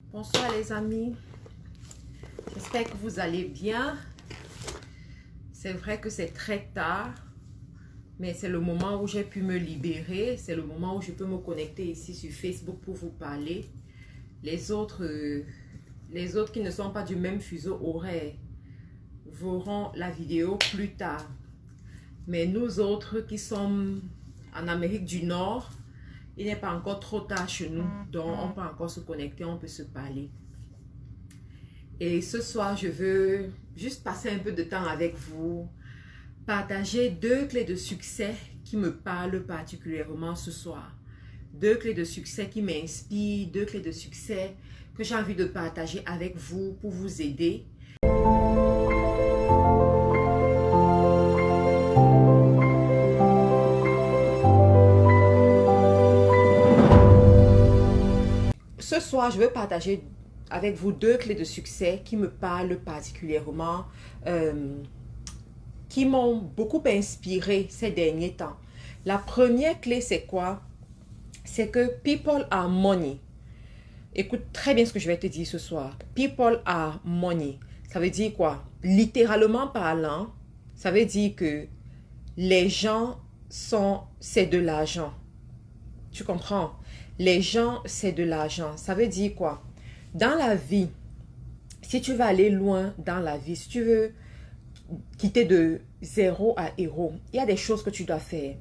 Bonsoir les amis, j'espère que vous allez bien. C'est vrai que c'est très tard, mais c'est le moment où j'ai pu me libérer. C'est le moment où je peux me connecter ici sur Facebook pour vous parler. Les autres qui ne sont pas du même fuseau horaire verront la vidéo plus tard. Mais nous autres qui sommes en Amérique du Nord, il n'est pas encore trop tard chez nous, donc on peut encore se connecter, on peut se parler. Et ce soir, je veux juste passer un peu de temps avec vous, partager 2 clés de succès qui me parlent particulièrement ce soir. 2 clés de succès qui m'inspirent, 2 clés de succès que j'ai envie de partager avec vous pour vous aider. Ce soir, je veux partager avec vous 2 clés de succès qui me parlent particulièrement, qui m'ont beaucoup inspiré ces derniers temps. La première clé, c'est quoi? C'est que people are money. Écoute très bien ce que je vais te dire ce soir. People are money. Ça veut dire quoi? Littéralement parlant, ça veut dire que les gens c'est de l'argent. Tu comprends? Les gens, c'est de l'argent. Ça veut dire quoi? Dans la vie, si tu veux aller loin dans la vie, si tu veux quitter de 0 à héros, il y a des choses que tu dois faire.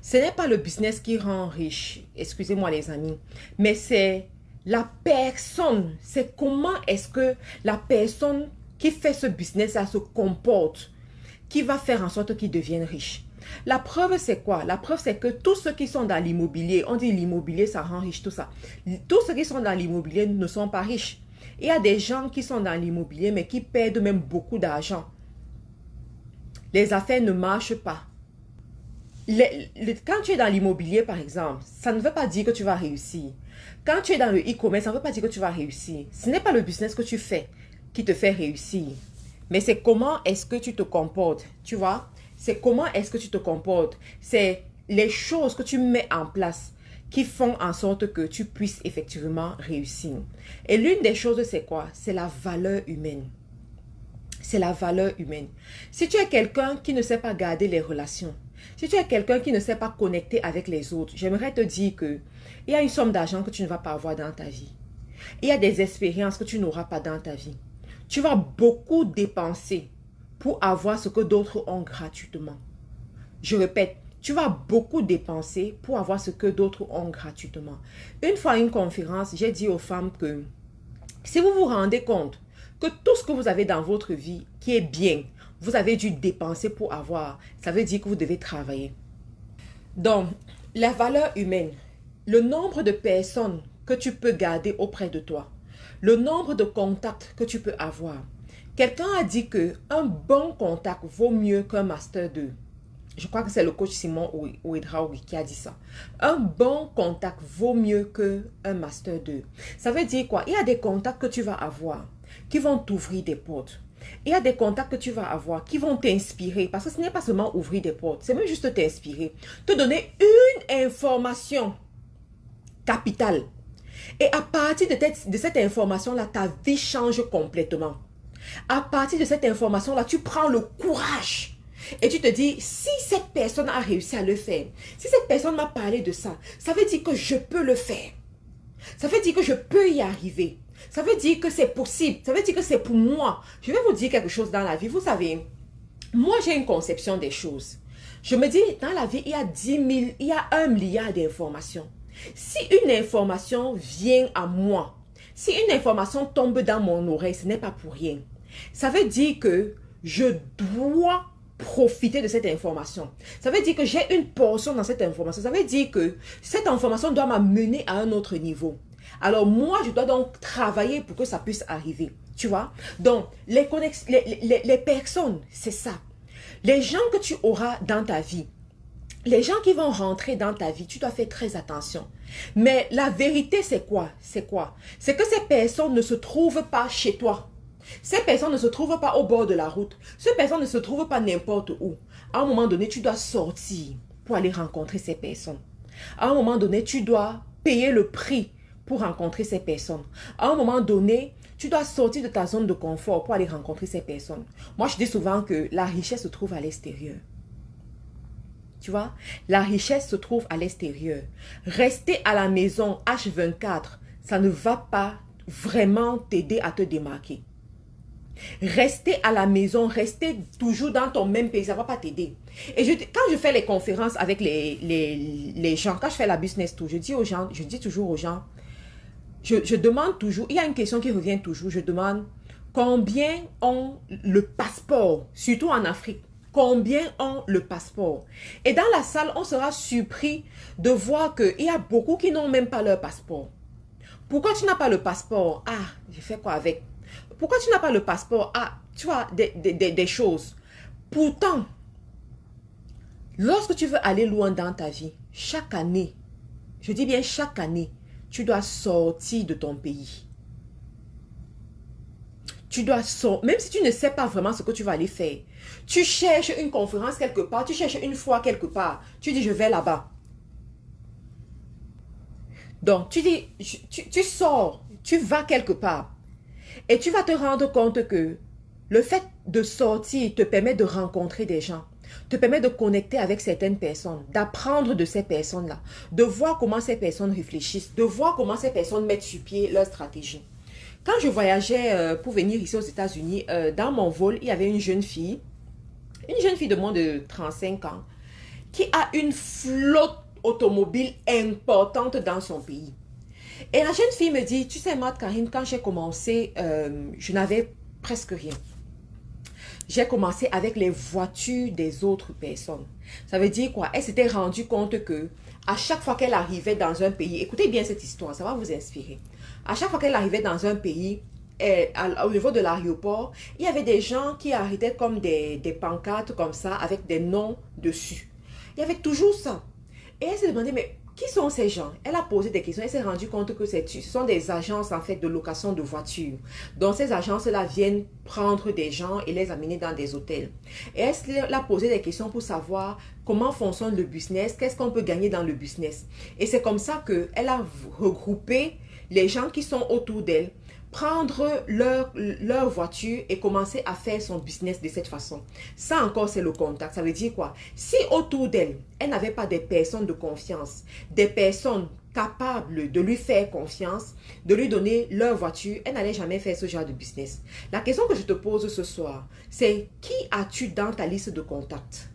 Ce n'est pas le business qui rend riche, excusez-moi les amis, mais c'est la personne. C'est comment est-ce que la personne qui fait ce business-là se comporte, qui va faire en sorte qu'il devienne riche. La preuve, c'est quoi? La preuve, c'est que tous ceux qui sont dans l'immobilier, on dit l'immobilier, ça rend riche, tout ça. Tous ceux qui sont dans l'immobilier ne sont pas riches. Il y a des gens qui sont dans l'immobilier, mais qui perdent même beaucoup d'argent. Les affaires ne marchent pas. Quand tu es dans l'immobilier, par exemple, ça ne veut pas dire que tu vas réussir. Quand tu es dans le e-commerce, ça ne veut pas dire que tu vas réussir. Ce n'est pas le business que tu fais qui te fait réussir. Mais c'est comment est-ce que tu te comportes, tu vois? C'est comment est-ce que tu te comportes. C'est les choses que tu mets en place qui font en sorte que tu puisses effectivement réussir. Et l'une des choses, c'est quoi? C'est la valeur humaine. C'est la valeur humaine. Si tu es quelqu'un qui ne sait pas garder les relations, si tu es quelqu'un qui ne sait pas connecter avec les autres, j'aimerais te dire que il y a une somme d'argent que tu ne vas pas avoir dans ta vie. Il y a des expériences que tu n'auras pas dans ta vie. Tu vas beaucoup dépenser pour avoir ce que d'autres ont gratuitement. Je répète, tu vas beaucoup dépenser pour avoir ce que d'autres ont gratuitement. Une fois à une conférence, j'ai dit aux femmes que si vous vous rendez compte que tout ce que vous avez dans votre vie qui est bien, vous avez dû dépenser pour avoir, ça veut dire que vous devez travailler. Donc, la valeur humaine, le nombre de personnes que tu peux garder auprès de toi, le nombre de contacts que tu peux avoir. Quelqu'un a dit qu'un bon contact vaut mieux qu'un master 2. Je crois que c'est le coach Simon Ouedraoui qui a dit ça. Un bon contact vaut mieux qu'un master 2. Ça veut dire quoi? Il y a des contacts que tu vas avoir qui vont t'ouvrir des portes. Il y a des contacts que tu vas avoir qui vont t'inspirer. Parce que ce n'est pas seulement ouvrir des portes. C'est même juste t'inspirer. Te donner une information capitale. Et à partir de cette information-là, ta vie change complètement. À partir de cette information-là, tu prends le courage. Et tu te dis, si cette personne a réussi à le faire, si cette personne m'a parlé de ça, ça veut dire que je peux le faire. Ça veut dire que je peux y arriver. Ça veut dire que c'est possible. Ça veut dire que c'est pour moi. Je vais vous dire quelque chose dans la vie. Vous savez, moi j'ai une conception des choses. Je me dis, dans la vie, il y a 10 000, il y a 1 milliard d'informations. Si une information vient à moi, si une information tombe dans mon oreille, ce n'est pas pour rien. Ça veut dire que je dois profiter de cette information. Ça veut dire que j'ai une portion dans cette information. Ça veut dire que cette information doit m'amener à un autre niveau. Alors moi, je dois donc travailler pour que ça puisse arriver. Tu vois? Donc, les personnes, c'est ça. Les gens que tu auras dans ta vie, les gens qui vont rentrer dans ta vie, tu dois faire très attention. Mais la vérité, c'est quoi? C'est quoi? C'est que ces personnes ne se trouvent pas chez toi. Ces personnes ne se trouvent pas au bord de la route. Ces personnes ne se trouvent pas n'importe où. À un moment donné, tu dois sortir pour aller rencontrer ces personnes. À un moment donné, tu dois payer le prix pour rencontrer ces personnes. À un moment donné, tu dois sortir de ta zone de confort pour aller rencontrer ces personnes. Moi, je dis souvent que la richesse se trouve à l'extérieur. Tu vois, la richesse se trouve à l'extérieur. Rester à la maison H24, ça ne va pas vraiment t'aider à te démarquer. Rester à la maison, rester toujours dans ton même pays, ça ne va pas t'aider. Et quand je fais les conférences avec les gens, quand je fais la business tour, je dis toujours aux gens, je demande toujours, il y a une question qui revient toujours, je demande combien ont le passeport, surtout en Afrique. Combien ont le passeport? Et dans la salle, on sera surpris de voir qu'il y a beaucoup qui n'ont même pas leur passeport. Pourquoi tu n'as pas le passeport? Ah, j'ai fait quoi avec? Pourquoi tu n'as pas le passeport? Ah, tu vois, des choses. Pourtant, lorsque tu veux aller loin dans ta vie, chaque année, je dis bien chaque année, tu dois sortir de ton pays. Tu dois sortir, même si tu ne sais pas vraiment ce que tu vas aller faire. Tu cherches une conférence quelque part, tu cherches une fois quelque part. Tu dis, je vais là-bas. Donc, tu dis, tu sors, tu vas quelque part. Et tu vas te rendre compte que le fait de sortir te permet de rencontrer des gens, te permet de connecter avec certaines personnes, d'apprendre de ces personnes-là, de voir comment ces personnes réfléchissent, de voir comment ces personnes mettent sur pied leur stratégie. Quand je voyageais pour venir ici aux États-Unis, dans mon vol, il y avait une jeune fille de moins de 35 ans, qui a une flotte automobile importante dans son pays. Et la jeune fille me dit, tu sais, Mad Karine, quand j'ai commencé, je n'avais presque rien. J'ai commencé avec les voitures des autres personnes. Ça veut dire quoi? Elle s'était rendue compte que à chaque fois qu'elle arrivait dans un pays, écoutez bien cette histoire, ça va vous inspirer. À chaque fois qu'elle arrivait dans un pays, au niveau de l'aéroport, il y avait des gens qui arrêtaient comme des pancartes comme ça, avec des noms dessus. Il y avait toujours ça. Et elle se demandait, mais qui sont ces gens? Elle a posé des questions. Elle s'est rendue compte que ce sont des agences en fait de location de voitures. Donc ces agences-là viennent prendre des gens et les amener dans des hôtels. Et elle a posé des questions pour savoir comment fonctionne le business, qu'est-ce qu'on peut gagner dans le business. Et c'est comme ça qu'elle a regroupé les gens qui sont autour d'elle, prendre leur voiture et commencer à faire son business de cette façon. Ça encore, c'est le contact. Ça veut dire quoi? Si autour d'elle, elle n'avait pas des personnes de confiance, des personnes capables de lui faire confiance, de lui donner leur voiture, elle n'allait jamais faire ce genre de business. La question que je te pose ce soir, c'est qui as-tu dans ta liste de contacts?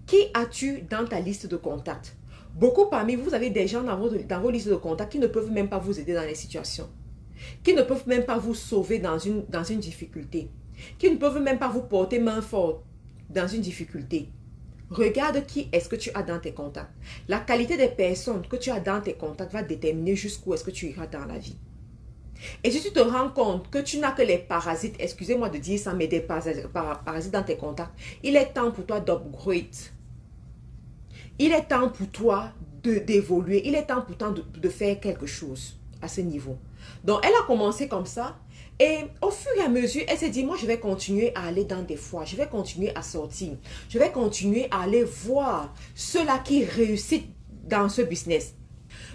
Qui as-tu dans ta liste de contacts? Beaucoup parmi vous avez des gens dans vos listes de contacts qui ne peuvent même pas vous aider dans les situations, qui ne peuvent même pas vous sauver dans une difficulté, qui ne peuvent même pas vous porter main forte dans une difficulté. Regarde qui est-ce que tu as dans tes contacts. La qualité des personnes que tu as dans tes contacts va déterminer jusqu'où est-ce que tu iras dans la vie. Et si tu te rends compte que tu n'as que les parasites, excusez-moi de dire ça, mais des parasites dans tes contacts, il est temps pour toi d'upgrade. Il est temps pour toi d'évoluer. Il est temps pour toi de faire quelque chose à ce niveau. Donc, elle a commencé comme ça. Et au fur et à mesure, elle s'est dit, moi, je vais continuer à aller dans des foires. Je vais continuer à sortir. Je vais continuer à aller voir ceux-là qui réussissent dans ce business.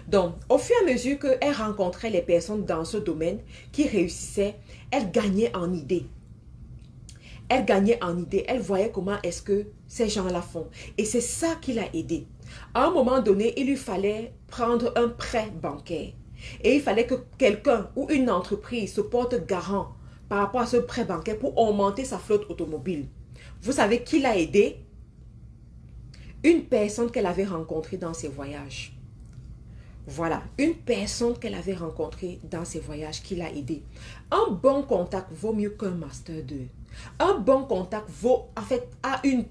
Donc, au fur et à mesure qu'elle rencontrait les personnes dans ce domaine qui réussissaient, elle gagnait en idées. Elle gagnait en idée, elle voyait comment est-ce que ces gens-là font. Et c'est ça qui l'a aidé. À un moment donné, il lui fallait prendre un prêt bancaire. Et il fallait que quelqu'un ou une entreprise se porte garant par rapport à ce prêt bancaire pour augmenter sa flotte automobile. Vous savez qui l'a aidé? Une personne qu'elle avait rencontrée dans ses voyages. Voilà, une personne qu'elle avait rencontrée dans ses voyages qui l'a aidé. Un bon contact vaut mieux qu'un master 2. Un bon contact a une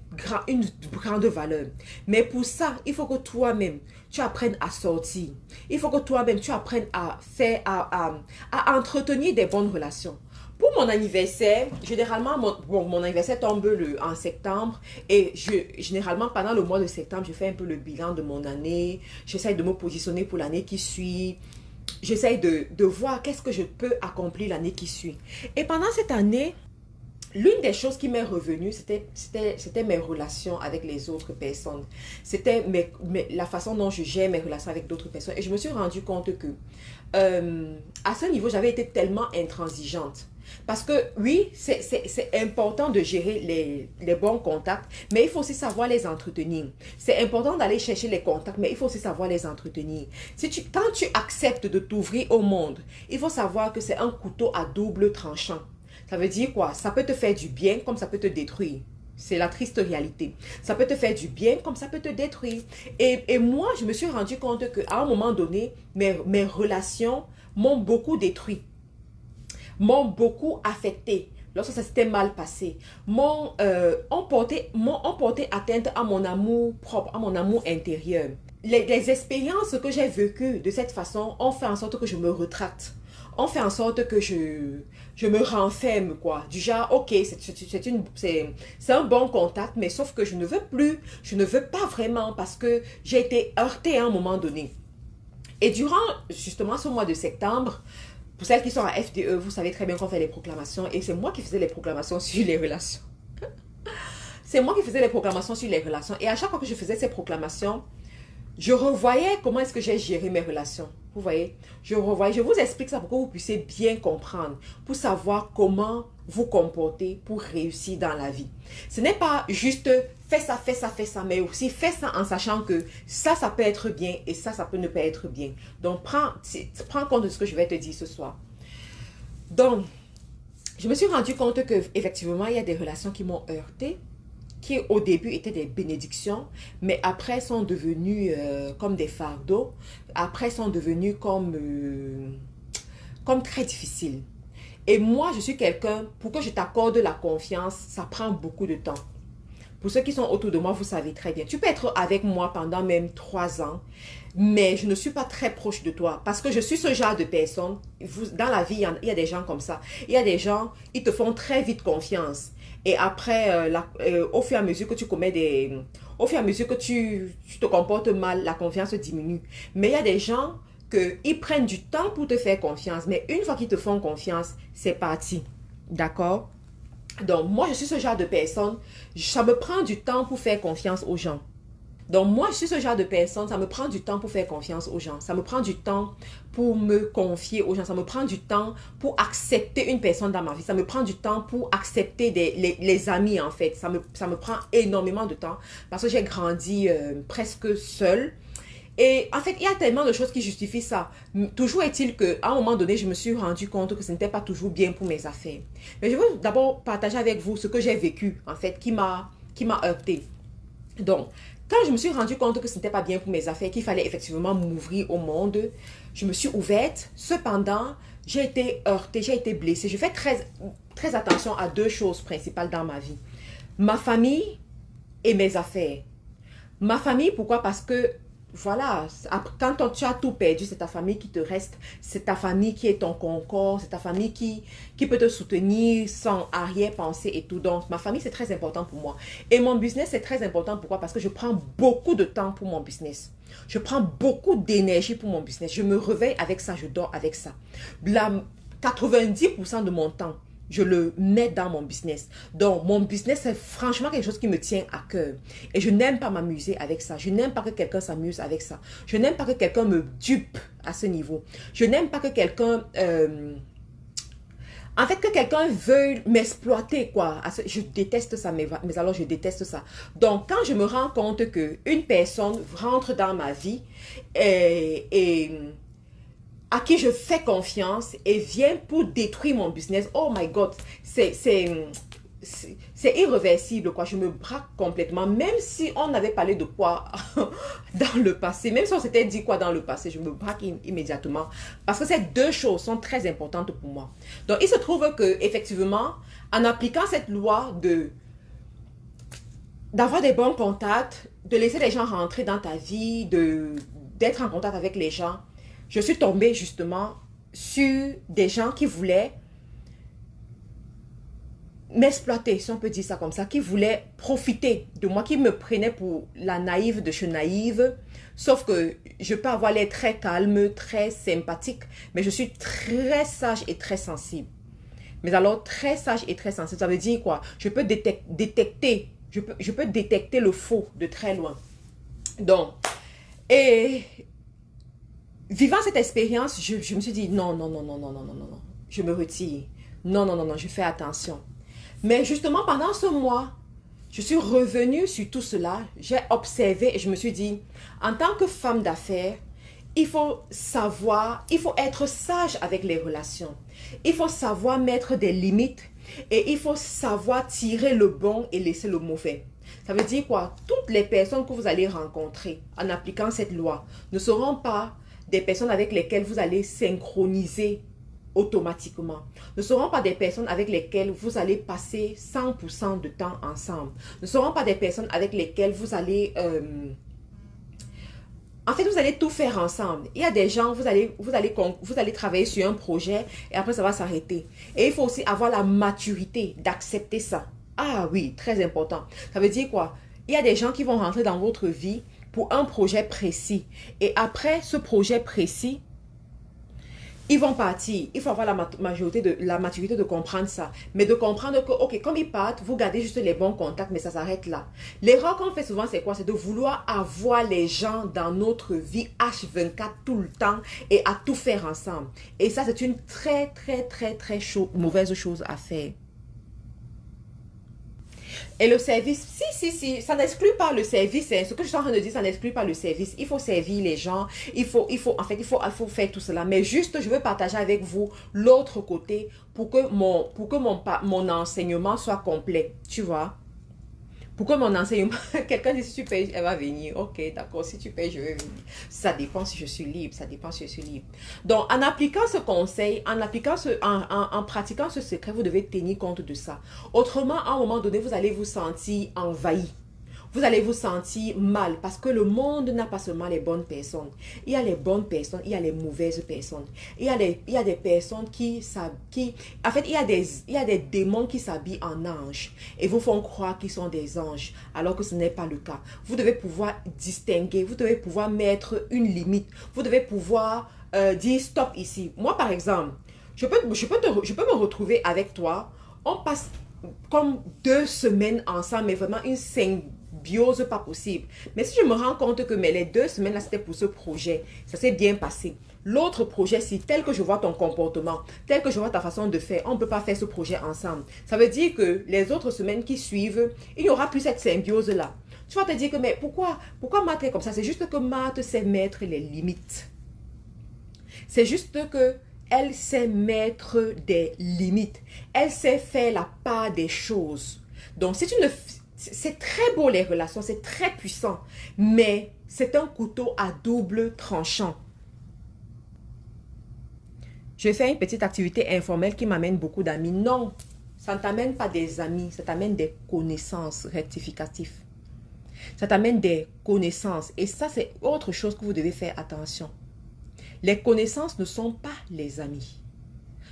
grande valeur. Mais pour ça, il faut que toi-même, tu apprennes à sortir. Il faut que toi-même, tu apprennes à entretenir des bonnes relations. Pour mon anniversaire, généralement, mon anniversaire tombe en septembre et généralement, pendant le mois de septembre, je fais un peu le bilan de mon année. J'essaie de me positionner pour l'année qui suit. J'essaie de voir qu'est-ce que je peux accomplir l'année qui suit. Et pendant cette année, l'une des choses qui m'est revenue, c'était mes relations avec les autres personnes. C'était la façon dont je gère mes relations avec d'autres personnes. Et je me suis rendu compte que à ce niveau, j'avais été tellement intransigeante. Parce que oui, c'est important de gérer les bons contacts, mais il faut aussi savoir les entretenir. C'est important d'aller chercher les contacts, mais il faut aussi savoir les entretenir. Quand tu acceptes de t'ouvrir au monde, il faut savoir que c'est un couteau à double tranchant. Ça veut dire quoi? Ça peut te faire du bien comme ça peut te détruire. C'est la triste réalité. Ça peut te faire du bien comme ça peut te détruire. Et moi, je me suis rendu compte qu'à un moment donné, mes relations m'ont beaucoup détruit, m'ont beaucoup affecté. Lorsque ça s'était mal passé, ont porté atteinte à mon amour propre, à mon amour intérieur. Les expériences que j'ai vécues de cette façon ont fait en sorte que je me retracte. Ont fait en sorte que je me renferme, quoi. Du genre, ok, c'est un bon contact, mais sauf que je ne veux plus, je ne veux pas vraiment parce que j'ai été heurtée à un moment donné. Et durant justement ce mois de septembre, pour celles qui sont à FDE, vous savez très bien qu'on fait les proclamations et c'est moi qui faisais les proclamations sur les relations. C'est moi qui faisais les proclamations sur les relations et à chaque fois que je faisais ces proclamations, je revoyais comment est-ce que j'ai géré mes relations. Vous voyez, je revoyais, je vous explique ça pour que vous puissiez bien comprendre, pour savoir comment vous comporter pour réussir dans la vie. Ce n'est pas juste fais ça, fais ça, fais ça, mais aussi fais ça en sachant que ça peut être bien et ça peut ne pas être bien. Donc, prends compte de ce que je vais te dire ce soir. Donc, je me suis rendu compte que effectivement, il y a des relations qui m'ont heurté, qui au début étaient des bénédictions, mais après sont devenues comme des fardeaux, après sont devenues comme très difficiles. Et moi, je suis quelqu'un, pour que je t'accorde la confiance, ça prend beaucoup de temps. Pour ceux qui sont autour de moi, vous savez très bien. Tu peux être avec moi pendant même 3 ans, mais je ne suis pas très proche de toi. Parce que je suis ce genre de personne. Dans la vie, il y a des gens comme ça. Il y a des gens, ils te font très vite confiance. Et après, au fur et à mesure que tu commets au fur et à mesure que tu te comportes mal, la confiance diminue. Mais il y a des gens qu'ils prennent du temps pour te faire confiance. Mais une fois qu'ils te font confiance, c'est parti. D'accord? Donc, moi, je suis ce genre de personne. Ça me prend du temps pour faire confiance aux gens. Donc, moi, je suis ce genre de personne, ça me prend du temps pour faire confiance aux gens. Ça me prend du temps pour me confier aux gens. Ça me prend du temps pour accepter une personne dans ma vie. Ça me prend du temps pour accepter les amis, en fait. Ça me prend énormément de temps parce que j'ai grandi presque seule. Et en fait, il y a tellement de choses qui justifient ça. Toujours est-il qu'à un moment donné, je me suis rendu compte que ce n'était pas toujours bien pour mes affaires. Mais je veux d'abord partager avec vous ce que j'ai vécu, en fait, qui m'a heurté. Donc, quand je me suis rendu compte que ce n'était pas bien pour mes affaires, qu'il fallait effectivement m'ouvrir au monde, je me suis ouverte. Cependant, j'ai été heurtée, j'ai été blessée. Je fais très attention à 2 choses principales dans ma vie. Ma famille et mes affaires. Ma famille, pourquoi? Parce que voilà, quand tu as tout perdu, c'est ta famille qui te reste, c'est ta famille qui est ton concorde, c'est ta famille qui peut te soutenir sans arrière-pensée et tout. Donc, ma famille, c'est très important pour moi. Et mon business, c'est très important. Pourquoi? Parce que je prends beaucoup de temps pour mon business. Je prends beaucoup d'énergie pour mon business. Je me réveille avec ça, je dors avec ça. 90% de mon temps, je le mets dans mon business. Donc, mon business, c'est franchement quelque chose qui me tient à cœur. Et je n'aime pas m'amuser avec ça. Je n'aime pas que quelqu'un s'amuse avec ça. Je n'aime pas que quelqu'un me dupe à ce niveau. Je n'aime pas que quelqu'un... en fait, que quelqu'un veuille m'exploiter, quoi. Je déteste ça, mais alors je déteste ça. Donc, quand je me rends compte qu'une personne rentre dans ma vie et à qui je fais confiance et vient pour détruire mon business, oh my God, c'est irréversible, quoi. Je me braque complètement, même si on avait parlé de quoi dans le passé, même si on s'était dit quoi dans le passé, je me braque immédiatement parce que ces 2 choses sont très importantes pour moi. Donc, il se trouve que effectivement, en appliquant cette loi d'avoir des bons contacts, de laisser les gens rentrer dans ta vie, d'être en contact avec les gens, je suis tombée justement sur des gens qui voulaient m'exploiter, si on peut dire ça comme ça, qui voulaient profiter de moi, qui me prenaient pour la naïve de chez naïve. Sauf que je peux avoir l'air très calme, très sympathique, mais je suis très sage et très sensible. Mais alors, très sage et très sensible, ça veut dire quoi? Je peux détecter, je peux détecter le faux de très loin. Donc, et vivant cette expérience, je me suis dit, non, non, non, non, non, non, non, non, non, je me retire. Non, non, non, non, je fais attention. Mais justement, pendant ce mois, je suis revenue sur tout cela, j'ai observé et je me suis dit, en tant que femme d'affaires, il faut savoir, il faut être sage avec les relations. Il faut savoir mettre des limites et il faut savoir tirer le bon et laisser le mauvais. Ça veut dire quoi? Toutes les personnes que vous allez rencontrer en appliquant cette loi ne seront pas des personnes avec lesquelles vous allez synchroniser automatiquement. Ne seront pas des personnes avec lesquelles vous allez passer 100% de temps ensemble. Ne seront pas des personnes avec lesquelles vous allez... en fait, vous allez tout faire ensemble. Il y a des gens, vous allez travailler sur un projet et après ça va s'arrêter. Et il faut aussi avoir la maturité d'accepter ça. Ah oui, très important. Ça veut dire quoi? Il y a des gens qui vont rentrer dans votre vie pour un projet précis. Et après ce projet précis, ils vont partir. Il faut avoir la maturité de comprendre ça. Mais de comprendre que, ok, comme ils partent, vous gardez juste les bons contacts, mais ça s'arrête là. L'erreur qu'on fait souvent, c'est quoi? C'est de vouloir avoir les gens dans notre vie H24 tout le temps et à tout faire ensemble. Et ça, c'est une très, très, très, très mauvaise chose à faire. Et le service, si, ça n'exclut pas le service. Hein. Ce que je suis en train de dire, ça n'exclut pas le service. Il faut servir les gens. Il faut faire tout cela. Mais juste, je veux partager avec vous l'autre côté pour que mon enseignement soit complet. Tu vois? Pour que mon enseignement, quelqu'un dit si tu payes, elle va venir. Ok, d'accord, si tu payes, je vais venir. Ça dépend si je suis libre, ça dépend si je suis libre. Donc, en appliquant ce conseil, en pratiquant ce secret, vous devez tenir compte de ça. Autrement, à un moment donné, vous allez vous sentir envahi. Vous allez vous sentir mal parce que le monde n'a pas seulement les bonnes personnes. Il y a les bonnes personnes, il y a les mauvaises personnes. Il y a des personnes en fait, il y a des démons qui s'habillent en anges et vous font croire qu'ils sont des anges alors que ce n'est pas le cas. Vous devez pouvoir distinguer, vous devez pouvoir mettre une limite. Vous devez pouvoir dire stop ici. Moi, par exemple, je peux me retrouver avec toi. On passe comme 2 semaines ensemble, mais vraiment une symbiose pas possible. Mais si je me rends compte que les 2 semaines là c'était pour ce projet, ça s'est bien passé. L'autre projet, si tel que je vois ton comportement, tel que je vois ta façon de faire, on ne peut pas faire ce projet ensemble. Ça veut dire que les autres semaines qui suivent, il n'y aura plus cette symbiose là. Tu vas te dire que mais pourquoi Marthe est comme ça? C'est juste que Marthe sait mettre les limites. C'est juste que elle sait mettre des limites. Elle sait faire la part des choses. Donc, c'est très beau les relations, c'est très puissant. Mais c'est un couteau à double tranchant. Je fais une petite activité informelle qui m'amène beaucoup d'amis. Non, ça ne t'amène pas des amis, ça t'amène des connaissances rectificatives. Ça t'amène des connaissances. Et ça, c'est autre chose que vous devez faire attention. Les connaissances ne sont pas les amis.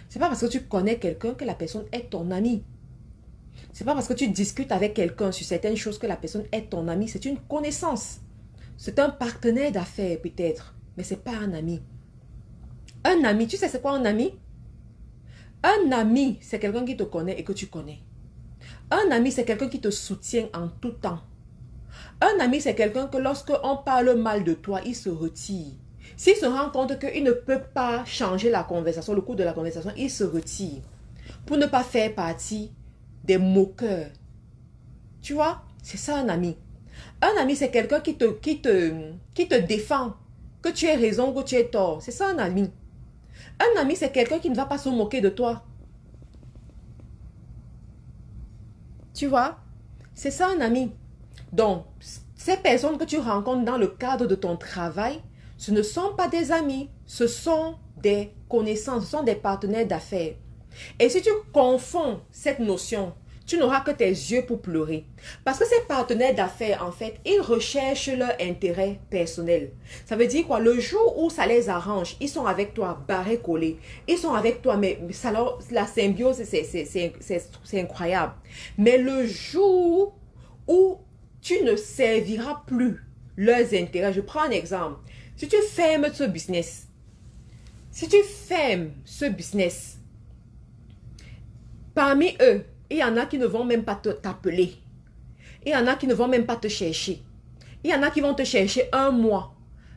C'est pas parce que tu connais quelqu'un que la personne est ton ami. C'est pas parce que tu discutes avec quelqu'un sur certaines choses que la personne est ton ami. C'est une connaissance. C'est un partenaire d'affaires peut-être, mais c'est pas un ami. Un ami, tu sais c'est quoi un ami? Un ami, c'est quelqu'un qui te connaît et que tu connais. Un ami, c'est quelqu'un qui te soutient en tout temps. Un ami, c'est quelqu'un que lorsque on parle mal de toi, il se retire. S'il se rend compte qu'il ne peut pas changer la conversation, le cours de la conversation, il se retire pour ne pas faire partie des moqueurs. Tu vois, c'est ça un ami. Un ami, c'est quelqu'un qui te défend, que tu aies raison, que tu aies tort. C'est ça un ami. Un ami, c'est quelqu'un qui ne va pas se moquer de toi. Tu vois, c'est ça un ami. Donc, ces personnes que tu rencontres dans le cadre de ton travail, ce ne sont pas des amis, ce sont des connaissances, ce sont des partenaires d'affaires. Et si tu confonds cette notion, tu n'auras que tes yeux pour pleurer. Parce que ces partenaires d'affaires, en fait, ils recherchent leur intérêt personnel. Ça veut dire quoi? Le jour où ça les arrange, ils sont avec toi, barrés, collés. Ils sont avec toi, mais ça la symbiose, c'est incroyable. Mais le jour où tu ne serviras plus leurs intérêts, je prends un exemple. Si tu fermes ce business, Parmi eux, il y en a qui ne vont même pas t'appeler. Il y en a qui ne vont même pas te chercher. Il y en a qui vont te chercher un mois.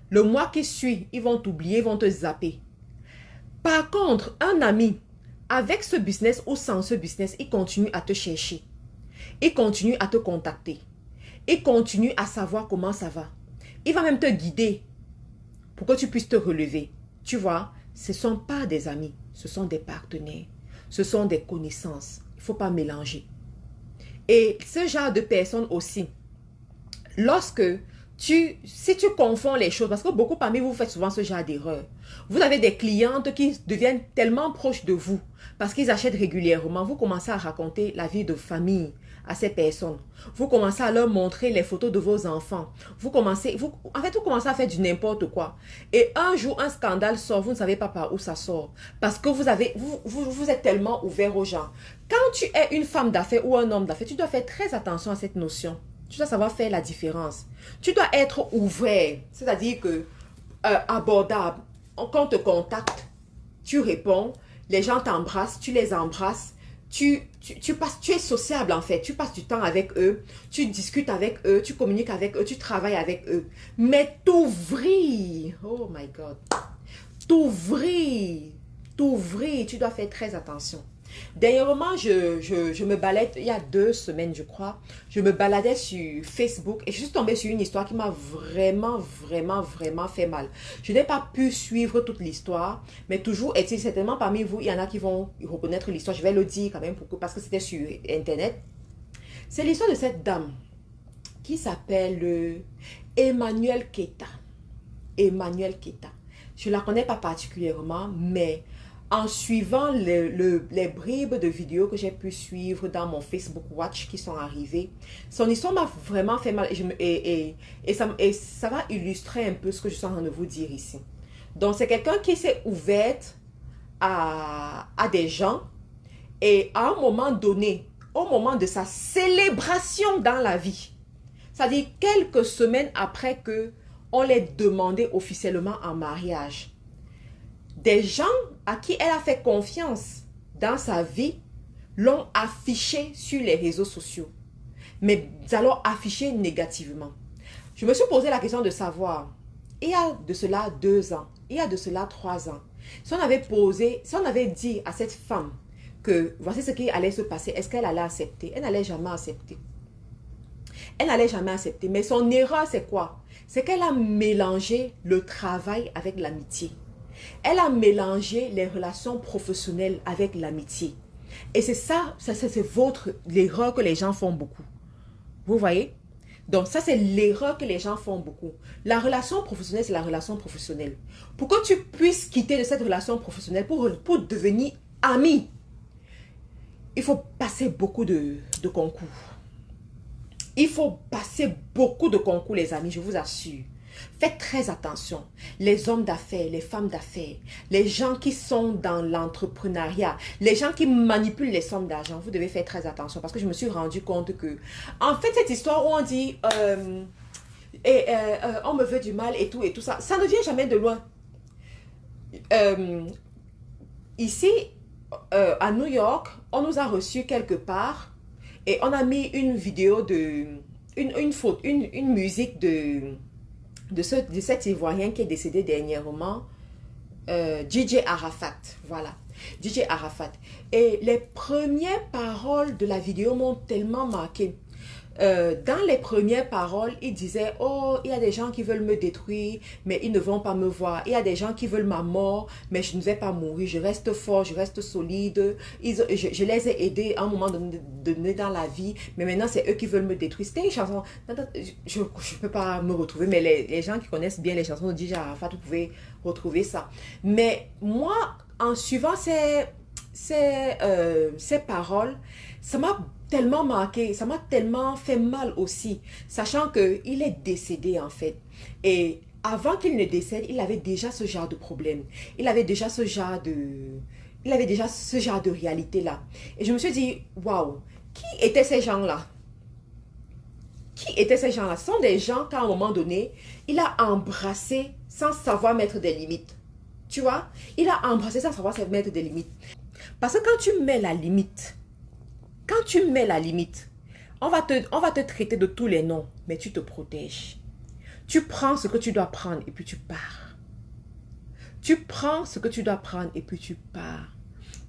Le mois qui suit, ils vont t'oublier, ils vont te zapper. Par contre, un ami, avec ce business ou sans ce business, il continue à te chercher. Il continue à te contacter. Il continue à savoir comment ça va. Il va même te guider pour que tu puisses te relever. Tu vois, ce ne sont pas des amis, ce sont des partenaires. Ce sont des connaissances. Il ne faut pas mélanger. Et ce genre de personnes aussi, si tu confonds les choses, parce que beaucoup parmi vous faites souvent ce genre d'erreur. Vous avez des clientes qui deviennent tellement proches de vous parce qu'ils achètent régulièrement. Vous commencez à raconter la vie de famille à ces personnes. Vous commencez à leur montrer les photos de vos enfants. Vous commencez à faire du n'importe quoi. Et un jour, un scandale sort, vous ne savez pas par où ça sort. Parce que vous êtes tellement ouvert aux gens. Quand tu es une femme d'affaires ou un homme d'affaires, tu dois faire très attention à cette notion. Tu dois savoir faire la différence. Tu dois être ouvert, c'est-à-dire que abordable. Quand on te contacte, tu réponds, les gens t'embrassent, tu les embrasses, tu es sociable en fait, tu passes du temps avec eux, tu discutes avec eux, tu communiques avec eux, tu travailles avec eux. Mais t'ouvrir, oh my God, t'ouvrir, tu dois faire très attention. Dernièrement, je me baladais, il y a 2 semaines je crois, je me baladais sur Facebook et je suis tombée sur une histoire qui m'a vraiment fait mal. Je n'ai pas pu suivre toute l'histoire, mais toujours est-il, certainement parmi vous, il y en a qui vont reconnaître l'histoire. Je vais le dire quand même parce que c'était sur Internet. C'est l'histoire de cette dame qui s'appelle Emmanuel Keta. Emmanuel Keta. Je ne la connais pas particulièrement, mais en suivant les bribes de vidéos que j'ai pu suivre dans mon Facebook Watch qui sont arrivées, son histoire m'a vraiment fait mal et ça va illustrer un peu ce que je suis en train de vous dire ici. Donc, c'est quelqu'un qui s'est ouverte à des gens et à un moment donné, au moment de sa célébration dans la vie, c'est-à-dire quelques semaines après que on l'ait demandé officiellement en mariage, des gens à qui elle a fait confiance dans sa vie l'ont affiché sur les réseaux sociaux. Mais alors affiché négativement. Je me suis posé la question de savoir, il y a de cela 2 ans, il y a de cela 3 ans, si on avait dit à cette femme que voici ce qui allait se passer, est-ce qu'elle allait accepter? Elle n'allait jamais accepter. Elle n'allait jamais accepter. Mais son erreur, c'est quoi? C'est qu'elle a mélangé le travail avec l'amitié. Elle a mélangé les relations professionnelles avec l'amitié. Et c'est ça, c'est l'erreur que les gens font beaucoup. Vous voyez? Donc ça, c'est l'erreur que les gens font beaucoup. La relation professionnelle, c'est la relation professionnelle. Pour que tu puisses quitter de cette relation professionnelle pour devenir ami, il faut passer beaucoup de concours. Il faut passer beaucoup de concours, les amis, je vous assure. Faites très attention. Les hommes d'affaires, les femmes d'affaires, les gens qui sont dans l'entrepreneuriat, les gens qui manipulent les sommes d'argent, vous devez faire très attention parce que je me suis rendu compte que, en fait, cette histoire où on dit on me veut du mal et tout ça, ça ne vient jamais de loin. Ici, à New York, on nous a reçus quelque part et on a mis une vidéo une musique de cet Ivoirien qui est décédé dernièrement, DJ Arafat, voilà, DJ Arafat. Et les premières paroles de la vidéo m'ont tellement marqué. Dans les premières paroles, il disait, oh, il y a des gens qui veulent me détruire, mais ils ne vont pas me voir. Il y a des gens qui veulent ma mort, mais je ne vais pas mourir. Je reste fort, je reste solide. Je les ai aidés à un moment donné dans la vie, mais maintenant, c'est eux qui veulent me détruire. C'était une chanson, je ne peux pas me retrouver, mais les gens qui connaissent bien les chansons de DJ Arafat, vous pouvez retrouver ça. Mais moi, en suivant ces paroles, ça m'a tellement marqué, ça m'a tellement fait mal aussi, sachant qu'il est décédé en fait. Et avant qu'il ne décède, il avait déjà ce genre de problème. Il avait déjà ce genre de réalité-là. Et je me suis dit, waouh, qui étaient ces gens-là? Qui étaient ces gens-là? Ce sont des gens qu'à un moment donné, il a embrassé sans savoir mettre des limites. Tu vois? Il a embrassé sans savoir mettre des limites. Parce que quand tu mets la limite, Quand tu mets la limite, on va te traiter de tous les noms, mais tu te protèges. Tu prends ce que tu dois prendre et puis tu pars. Tu prends ce que tu dois prendre et puis tu pars.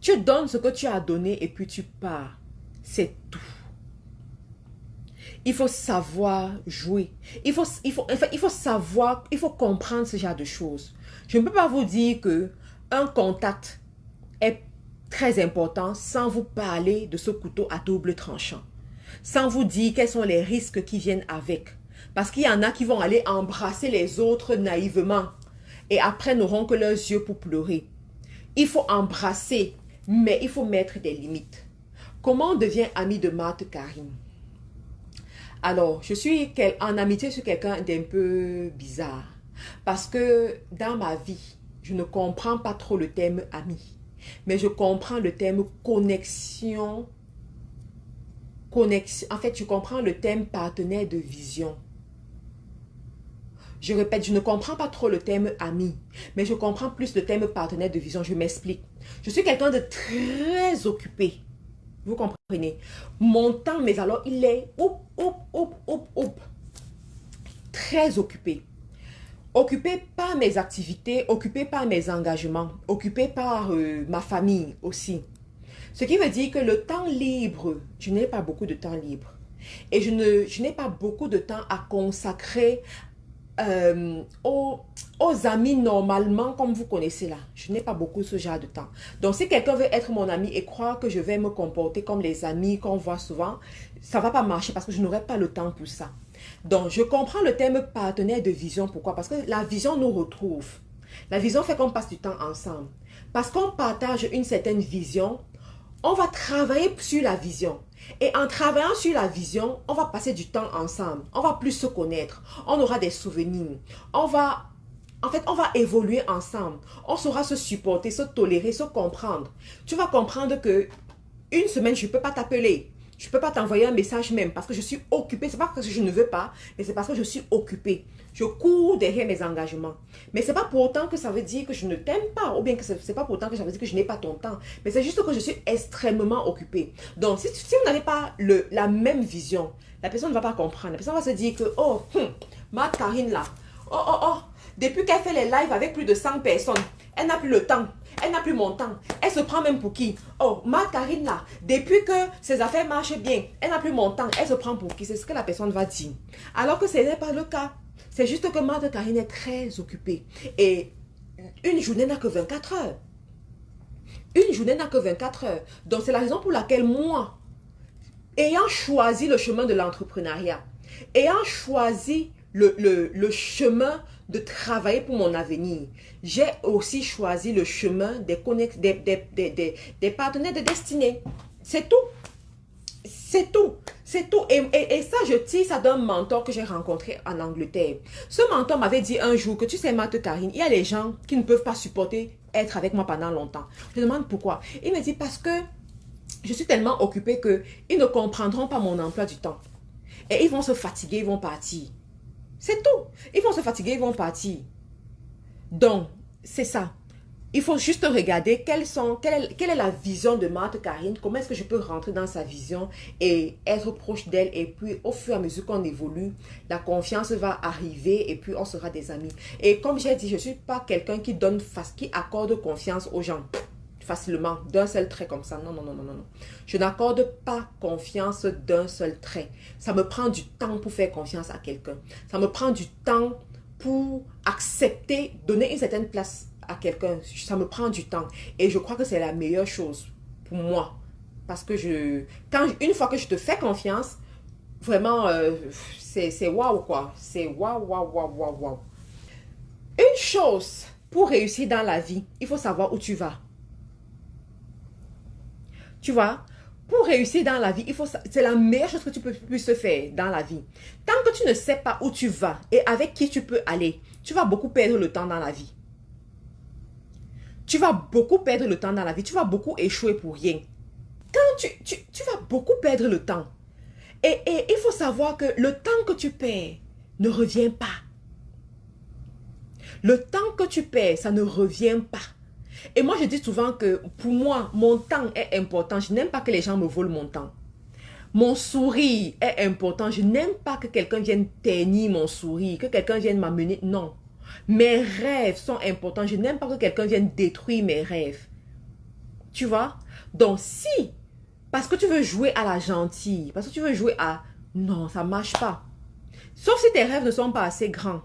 Tu donnes ce que tu as donné et puis tu pars. C'est tout. Il faut savoir jouer. Il faut savoir, il faut comprendre ce genre de choses. Je ne peux pas vous dire que un contact est très important sans vous parler de ce couteau à double tranchant. Sans vous dire quels sont les risques qui viennent avec. Parce qu'il y en a qui vont aller embrasser les autres naïvement et après n'auront que leurs yeux pour pleurer. Il faut embrasser, mais il faut mettre des limites. Comment on devient ami de Marthe Karine? Alors, je suis en amitié sur quelqu'un d'un peu bizarre. Parce que dans ma vie, je ne comprends pas trop le terme ami. Mais je comprends le terme connexion. En fait, je comprends le terme partenaire de vision. Je répète, je ne comprends pas trop le terme ami, mais je comprends plus le terme partenaire de vision. Je m'explique. Je suis quelqu'un de très occupé. Vous comprenez? Mon temps, mais alors, il est très occupé. Occupé par mes activités, occupé par mes engagements, occupé par ma famille aussi. Ce qui veut dire que le temps libre, je n'ai pas beaucoup de temps libre. Et je n'ai pas beaucoup de temps à consacrer aux amis normalement comme vous connaissez là. Je n'ai pas beaucoup ce genre de temps. Donc si quelqu'un veut être mon ami et croire que je vais me comporter comme les amis qu'on voit souvent, ça ne va pas marcher parce que je n'aurai pas le temps pour ça. Donc je comprends le terme partenaire de vision. Pourquoi? Parce que la vision nous retrouve. La vision fait qu'on passe du temps ensemble. Parce qu'on partage une certaine vision, on va travailler sur la vision. Et en travaillant sur la vision, on va passer du temps ensemble. On va plus se connaître. On aura des souvenirs. En fait, on va évoluer ensemble. On saura se supporter, se tolérer, se comprendre. Tu vas comprendre que une semaine, je ne peux pas t'appeler. Je ne peux pas t'envoyer un message même parce que je suis occupée. Ce n'est pas parce que je ne veux pas, mais c'est parce que je suis occupée. Je cours derrière mes engagements. Mais ce n'est pas pour autant que ça veut dire que je ne t'aime pas. Ou bien que ce n'est pas pour autant que ça veut dire que je n'ai pas ton temps. Mais c'est juste que je suis extrêmement occupée. Donc, si vous n'avez pas la même vision, la personne ne va pas comprendre. La personne va se dire que, oh, ma Karine là, depuis qu'elle fait les lives avec plus de 100 personnes, elle n'a plus le temps. Elle n'a plus mon temps. Elle se prend même pour qui? Oh, ma Karine là, depuis que ses affaires marchent bien, elle n'a plus mon temps. Elle se prend pour qui? C'est ce que la personne va dire. Alors que ce n'est pas le cas. C'est juste que Marthe Karine est très occupée. Et une journée n'a que 24 heures. Une journée n'a que 24 heures. Donc c'est la raison pour laquelle moi, ayant choisi le chemin de l'entrepreneuriat, ayant choisi le chemin de travailler pour mon avenir, j'ai aussi choisi le chemin des partenaires de destinée. C'est tout. C'est tout. C'est tout. Et ça, je tire ça d'un mentor que j'ai rencontré en Angleterre. Ce mentor m'avait dit un jour que tu sais, Marthe Karine, il y a des gens qui ne peuvent pas supporter être avec moi pendant longtemps. Je demande pourquoi. Il me dit parce que je suis tellement occupée qu'ils ne comprendront pas mon emploi du temps. Et ils vont se fatiguer, ils vont partir. C'est tout. Ils vont se fatiguer, ils vont partir. Donc, c'est ça. Il faut juste regarder quelle est la vision de Marthe Karine, comment est-ce que je peux rentrer dans sa vision et être proche d'elle. Et puis, au fur et à mesure qu'on évolue, la confiance va arriver et puis on sera des amis. Et comme j'ai dit, je ne suis pas quelqu'un qui accorde confiance aux gens facilement, d'un seul trait comme ça. Non, non, non, non, non. Je n'accorde pas confiance d'un seul trait. Ça me prend du temps pour faire confiance à quelqu'un. Ça me prend du temps pour accepter, donner une certaine place à quelqu'un. Ça me prend du temps. Et je crois que c'est la meilleure chose pour moi. Parce que une fois que je te fais confiance, vraiment, c'est waouh quoi. C'est waouh, waouh, waouh, waouh, waouh. Une chose, pour réussir dans la vie, il faut savoir où tu vas. Tu vois, pour réussir dans la vie, c'est la meilleure chose que tu peux puisses faire dans la vie. Tant que tu ne sais pas où tu vas et avec qui tu peux aller, tu vas beaucoup perdre le temps dans la vie. Tu vas beaucoup perdre le temps dans la vie. Tu vas beaucoup échouer pour rien. Quand tu vas beaucoup perdre le temps. Et il faut savoir que le temps que tu perds ne revient pas. Le temps que tu perds, ça ne revient pas. Et moi, je dis souvent que pour moi, mon temps est important. Je n'aime pas que les gens me volent mon temps. Mon sourire est important. Je n'aime pas que quelqu'un vienne ternir mon sourire, que quelqu'un vienne m'amener. Non. Mes rêves sont importants. Je n'aime pas que quelqu'un vienne détruire mes rêves. Tu vois? Donc si, parce que tu veux jouer à la gentille, parce que tu veux jouer à... Non, ça ne marche pas. Sauf si tes rêves ne sont pas assez grands.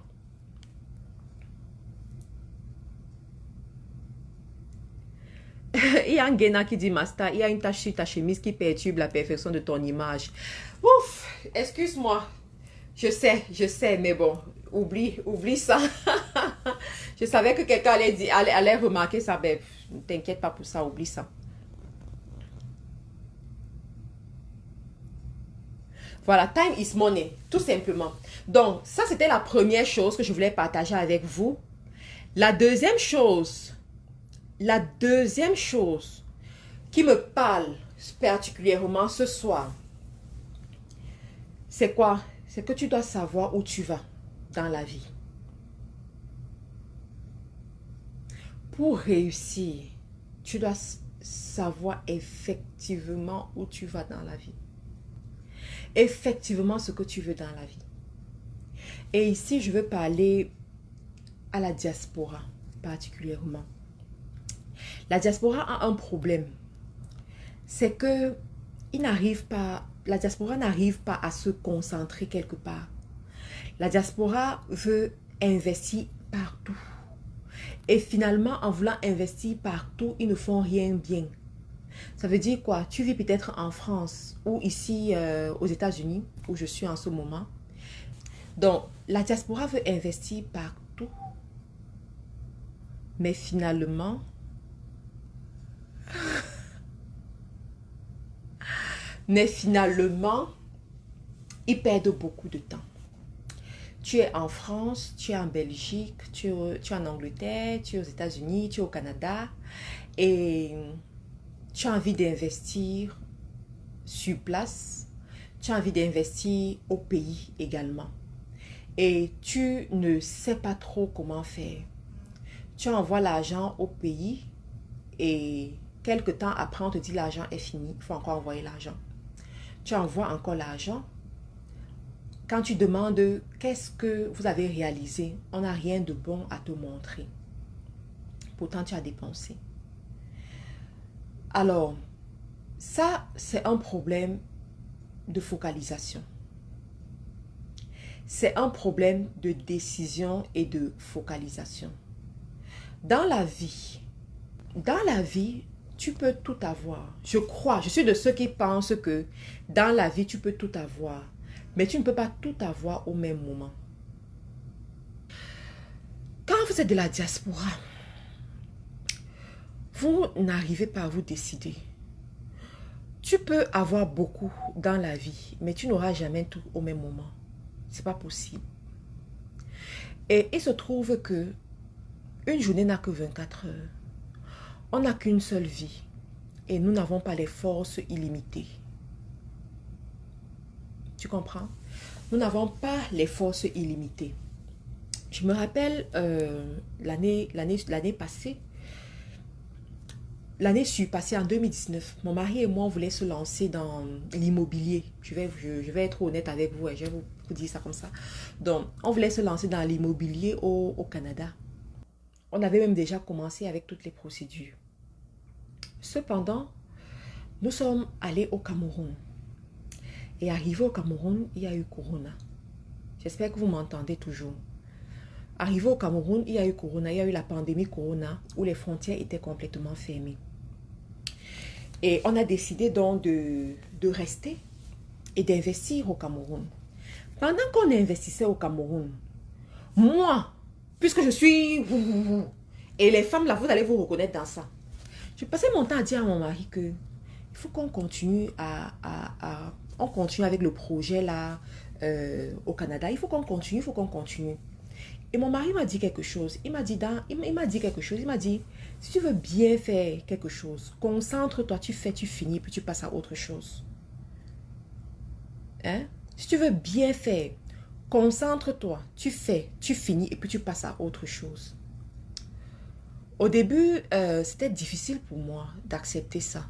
Il y a un Guéna qui dit, Master, il y a une tache sur ta chemise qui perturbe la perfection de ton image. Ouf, excuse-moi. Je sais, mais bon, oublie ça. Je savais que quelqu'un allait remarquer ça, mais ne t'inquiète pas pour ça, oublie ça. Voilà, time is money, tout simplement. Donc, ça, c'était la première chose que je voulais partager avec vous. La deuxième chose qui me parle particulièrement ce soir, c'est quoi? C'est que tu dois savoir où tu vas dans la vie. Pour réussir, tu dois savoir effectivement où tu vas dans la vie. Effectivement ce que tu veux dans la vie. Et ici, je veux parler à la diaspora particulièrement. La diaspora a un problème. C'est que la diaspora n'arrive pas à se concentrer quelque part. La diaspora veut investir partout. Et finalement, en voulant investir partout, ils ne font rien bien. Ça veut dire quoi? Tu vis peut-être en France ou ici aux États-Unis, où je suis en ce moment. Donc, la diaspora veut investir partout. Mais finalement, ils perdent beaucoup de temps. Tu es en France, tu es en Belgique, tu es en Angleterre, tu es aux États-Unis, tu es au Canada et tu as envie d'investir sur place, tu as envie d'investir au pays également. Et tu ne sais pas trop comment faire. Tu envoies l'argent au pays et quelque temps après on te dit l'argent est fini, il faut encore envoyer l'argent. Tu envoies encore l'argent. Quand tu demandes qu'est-ce que vous avez réalisé, on n'a rien de bon à te montrer. Pourtant, tu as dépensé. Alors, ça, c'est un problème de focalisation. C'est un problème de décision et de focalisation. Dans la vie, tu peux tout avoir. Je suis de ceux qui pensent que dans la vie, tu peux tout avoir. Mais tu ne peux pas tout avoir au même moment. Quand vous êtes de la diaspora, vous n'arrivez pas à vous décider. Tu peux avoir beaucoup dans la vie, mais tu n'auras jamais tout au même moment. C'est pas possible. Et il se trouve que une journée n'a que 24 heures. On n'a qu'une seule vie. Et nous n'avons pas les forces illimitées. Tu comprends? Nous n'avons pas les forces illimitées. Je me rappelle l'année passée, l'année surpassée en 2019, mon mari et moi, on voulait se lancer dans l'immobilier. Je vais être honnête avec vous et je vais vous dire ça comme ça. Donc, on voulait se lancer dans l'immobilier au Canada. On avait même déjà commencé avec toutes les procédures. Cependant, nous sommes allés au Cameroun. Et arrivé au Cameroun, il y a eu Corona. J'espère que vous m'entendez toujours. Arrivé au Cameroun, il y a eu Corona. Il y a eu la pandémie Corona où les frontières étaient complètement fermées. Et on a décidé donc de rester et d'investir au Cameroun. Pendant qu'on investissait au Cameroun, moi, puisque je suis... Et les femmes là, vous allez vous reconnaître dans ça. Je passais mon temps à dire à mon mari que il faut qu'on continue on continue avec le projet là au Canada. Il faut qu'on continue, Et mon mari m'a dit quelque chose. Il m'a dit si tu veux bien faire quelque chose, concentre-toi, tu fais, tu finis, puis tu passes à autre chose. Hein? Si tu veux bien faire, concentre-toi, tu fais, tu finis, et puis tu passes à autre chose. Au début, c'était difficile pour moi d'accepter ça.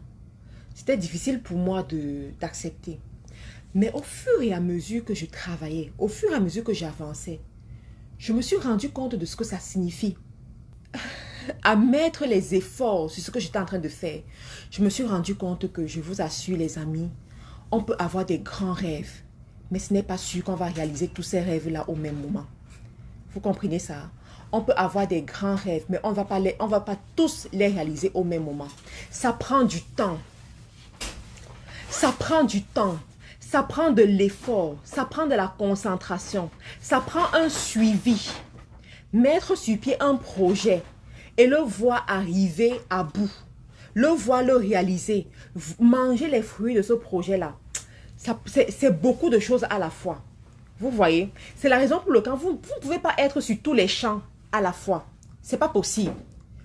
C'était difficile pour moi d'accepter. Mais au fur et à mesure que je travaillais, au fur et à mesure que j'avançais, je me suis rendu compte de ce que ça signifie. À mettre les efforts sur ce que j'étais en train de faire, je me suis rendu compte que, je vous assure les amis, on peut avoir des grands rêves, mais ce n'est pas sûr qu'on va réaliser tous ces rêves-là au même moment. Vous comprenez ça? On peut avoir des grands rêves, mais on va pas tous les réaliser au même moment. Ça prend du temps. Ça prend du temps. Ça prend de l'effort. Ça prend de la concentration. Ça prend un suivi. Mettre sur pied un projet et le voir arriver à bout. Le voir le réaliser. Manger les fruits de ce projet-là. C'est beaucoup de choses à la fois. Vous voyez? C'est la raison pour laquelle vous ne pouvez pas être sur tous les champs à la fois. C'est pas possible.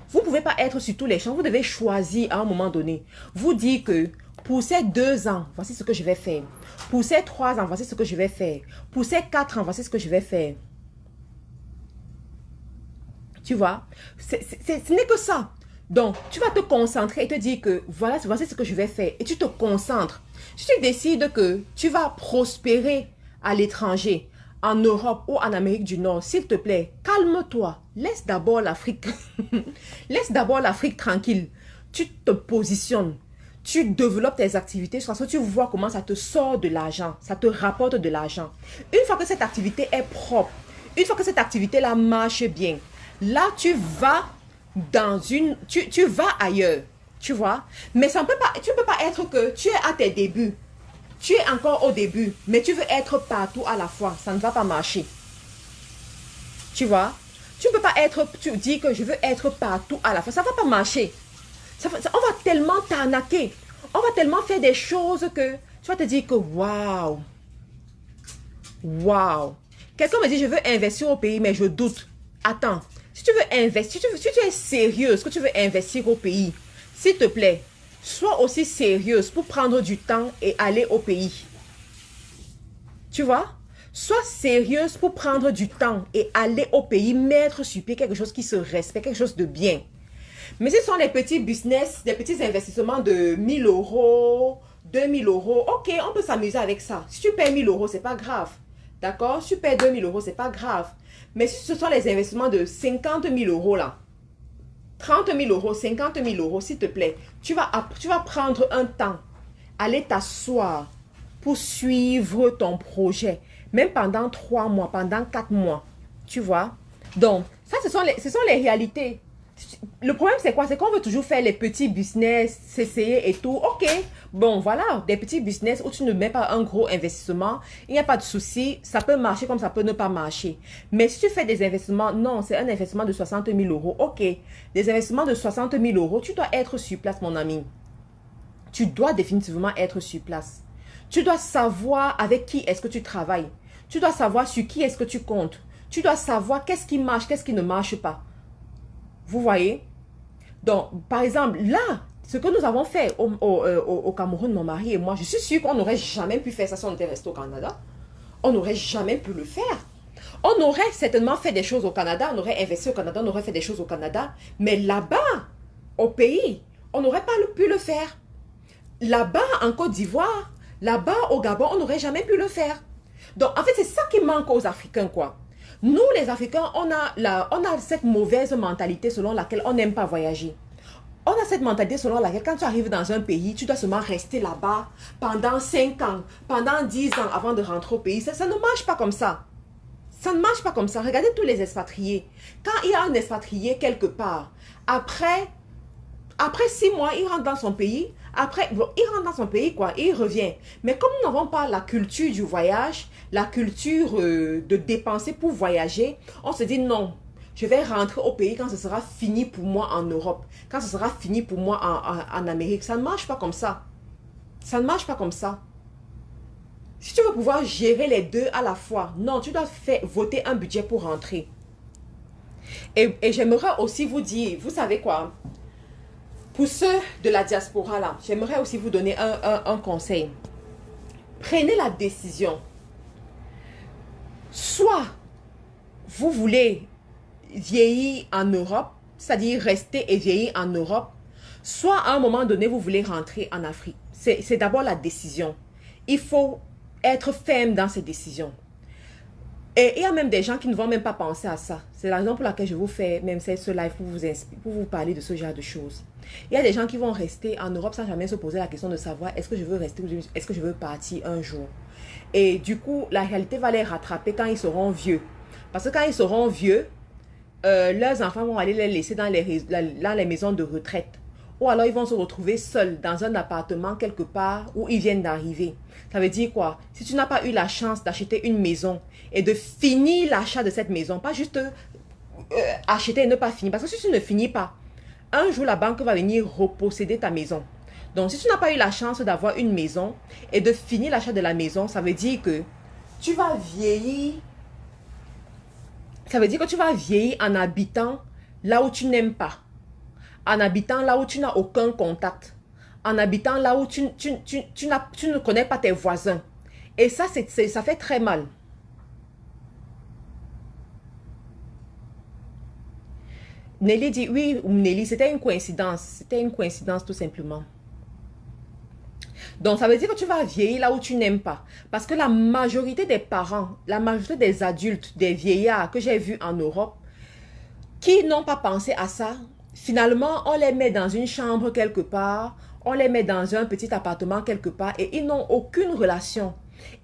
Vous ne pouvez pas être sur tous les champs. Vous devez choisir à un moment donné. Vous dire que pour ces 2 ans, voici ce que je vais faire. Pour ces 3 ans, voici ce que je vais faire. Pour ces 4 ans, voici ce que je vais faire. Tu vois? Ce n'est que ça. Donc, tu vas te concentrer et te dire que voici ce que je vais faire. Et tu te concentres. Si tu décides que tu vas prospérer à l'étranger, en Europe ou en Amérique du Nord, s'il te plaît, calme-toi. Laisse d'abord l'Afrique. Laisse d'abord l'Afrique tranquille. Tu te positionnes. Tu développes tes activités. Parce que tu vois comment ça te sort de l'argent. Ça te rapporte de l'argent. Une fois que cette activité est propre, une fois que cette activité-là marche bien, là, tu vas dans une... Tu vas ailleurs. Tu vois? Mais ça ne peut pas, tu ne peux pas être que tu es à tes débuts. Tu es encore au début, mais tu veux être partout à la fois. Ça ne va pas marcher. Tu vois? Tu ne peux pas être... Tu dis que je veux être partout à la fois. Ça ne va pas marcher. On va tellement t'arnaquer. On va tellement faire des choses que tu vas te dire que waouh. Waouh. Quelqu'un me dit je veux investir au pays, mais je doute. Attends. Si tu veux investir, si tu es sérieuse que tu veux investir au pays, s'il te plaît, sois aussi sérieuse pour prendre du temps et aller au pays. Tu vois? Sois sérieuse pour prendre du temps et aller au pays, mettre sur pied quelque chose qui se respecte, quelque chose de bien. Mais ce sont les petits business, des petits investissements de 1000 euros, 2000 euros. Ok, on peut s'amuser avec ça. Si tu payes 1000 euros, c'est pas grave. D'accord? Si tu payes 2000 euros, c'est pas grave. Mais si ce sont les investissements de 50 000 euros là, 30 000 euros, 50 000 euros, s'il te plaît, tu vas prendre un temps, aller t'asseoir pour suivre ton projet, même pendant 3 mois, pendant 4 mois, tu vois. Donc, ça, ce sont les réalités. Le problème, c'est quoi? C'est qu'on veut toujours faire les petits business, s'essayer et tout. Ok, bon, voilà, des petits business où tu ne mets pas un gros investissement, il n'y a pas de souci, ça peut marcher comme ça peut ne pas marcher. Mais si tu fais des investissements, non, c'est un investissement de 60 000 euros. Ok, des investissements de 60 000 euros, tu dois être sur place, mon ami. Tu dois définitivement être sur place. Tu dois savoir avec qui est-ce que tu travailles. Tu dois savoir sur qui est-ce que tu comptes. Tu dois savoir qu'est-ce qui marche, qu'est-ce qui ne marche pas. Vous voyez? Donc, par exemple, là, ce que nous avons fait au Cameroun, mon mari et moi, je suis sûre qu'on n'aurait jamais pu faire ça si on était resté au Canada. On n'aurait jamais pu le faire. On aurait certainement fait des choses au Canada, on aurait investi au Canada, on aurait fait des choses au Canada. Mais là-bas, au pays, on n'aurait pas pu le faire. Là-bas, en Côte d'Ivoire, là-bas, au Gabon, on n'aurait jamais pu le faire. Donc, en fait, c'est ça qui manque aux Africains, quoi. Nous, les Africains, on a cette mauvaise mentalité selon laquelle on n'aime pas voyager. On a cette mentalité selon laquelle quand tu arrives dans un pays, tu dois seulement rester là-bas pendant 5 ans, pendant 10 ans avant de rentrer au pays. Ça ne marche pas comme ça. Ça ne marche pas comme ça. Regardez tous les expatriés. Quand il y a un expatrié quelque part, après 6 mois, il rentre dans son pays. Après, bon, il rentre dans son pays, quoi, et il revient. Mais comme nous n'avons pas la culture du voyage, la culture de dépenser pour voyager, on se dit non, je vais rentrer au pays quand ce sera fini pour moi en Europe, quand ce sera fini pour moi en Amérique. Ça ne marche pas comme ça. Ça ne marche pas comme ça. Si tu veux pouvoir gérer les deux à la fois, non, tu dois voter un budget pour rentrer. Et j'aimerais aussi vous dire, vous savez quoi? Pour ceux de la diaspora là, j'aimerais aussi vous donner un conseil. Prenez la décision. Soit vous voulez vieillir en Europe, c'est-à-dire rester et vieillir en Europe, soit à un moment donné, vous voulez rentrer en Afrique. C'est d'abord la décision. Il faut être ferme dans ses décisions. Et il y a même des gens qui ne vont même pas penser à ça. C'est la raison pour laquelle je vous fais même ce live pour vous parler de ce genre de choses. Il y a des gens qui vont rester en Europe sans jamais se poser la question de savoir est-ce que je veux rester ou est-ce que je veux partir un jour. Et du coup, la réalité va les rattraper quand ils seront vieux. Parce que quand ils seront vieux, leurs enfants vont aller les laisser dans les maisons de retraite. Ou alors ils vont se retrouver seuls dans un appartement quelque part où ils viennent d'arriver. Ça veut dire quoi? Si tu n'as pas eu la chance d'acheter une maison et de finir l'achat de cette maison, pas juste acheter et ne pas finir. Parce que si tu ne finis pas, un jour la banque va venir reposséder ta maison. Donc si tu n'as pas eu la chance d'avoir une maison et de finir l'achat de la maison, ça veut dire que tu vas vieillir. Ça veut dire que tu vas vieillir en habitant là où tu n'aimes pas. En habitant là où tu n'as aucun contact, en habitant là où tu ne connais pas tes voisins. Et ça, ça fait très mal. Nelly dit, oui, Nelly, c'était une coïncidence. C'était une coïncidence tout simplement. Donc, ça veut dire que tu vas vieillir là où tu n'aimes pas. Parce que la majorité des parents, la majorité des adultes, des vieillards que j'ai vus en Europe, qui n'ont pas pensé à ça, finalement, on les met dans une chambre quelque part, on les met dans un petit appartement quelque part et ils n'ont aucune relation.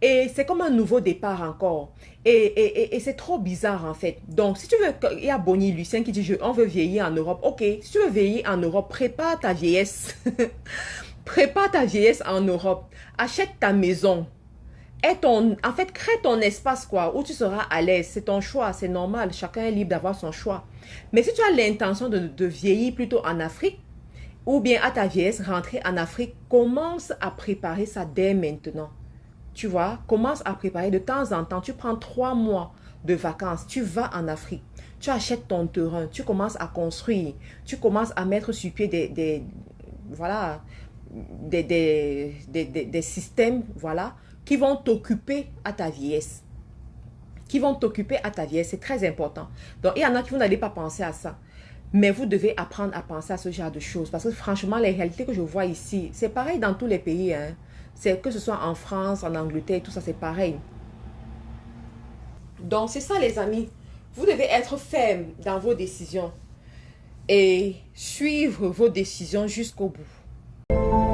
Et c'est comme un nouveau départ encore. Et c'est trop bizarre en fait. Donc, si tu veux, il y a Bonnie Lucien qui dit, on veut vieillir en Europe. Ok, si tu veux vieillir en Europe, prépare ta vieillesse. Prépare ta vieillesse en Europe. Achète ta maison. En fait, crée ton espace quoi, où tu seras à l'aise. C'est ton choix, c'est normal. Chacun est libre d'avoir son choix. Mais si tu as l'intention de vieillir plutôt en Afrique, ou bien à ta vieillesse, rentrer en Afrique, commence à préparer ça dès maintenant. Tu vois, commence à préparer de temps en temps. Tu prends 3 mois de vacances, tu vas en Afrique. Tu achètes ton terrain, tu commences à construire. Tu commences à mettre sur pied voilà, des systèmes, voilà, qui vont t'occuper à ta vieillesse. Qui vont t'occuper à ta vieillesse, c'est très important. Donc, il y en a qui vous n'allez pas penser à ça. Mais vous devez apprendre à penser à ce genre de choses. Parce que franchement, les réalités que je vois ici, c'est pareil dans tous les pays. Hein. Que ce soit en France, en Angleterre, tout ça, c'est pareil. Donc, c'est ça les amis. Vous devez être ferme dans vos décisions. Et suivre vos décisions jusqu'au bout.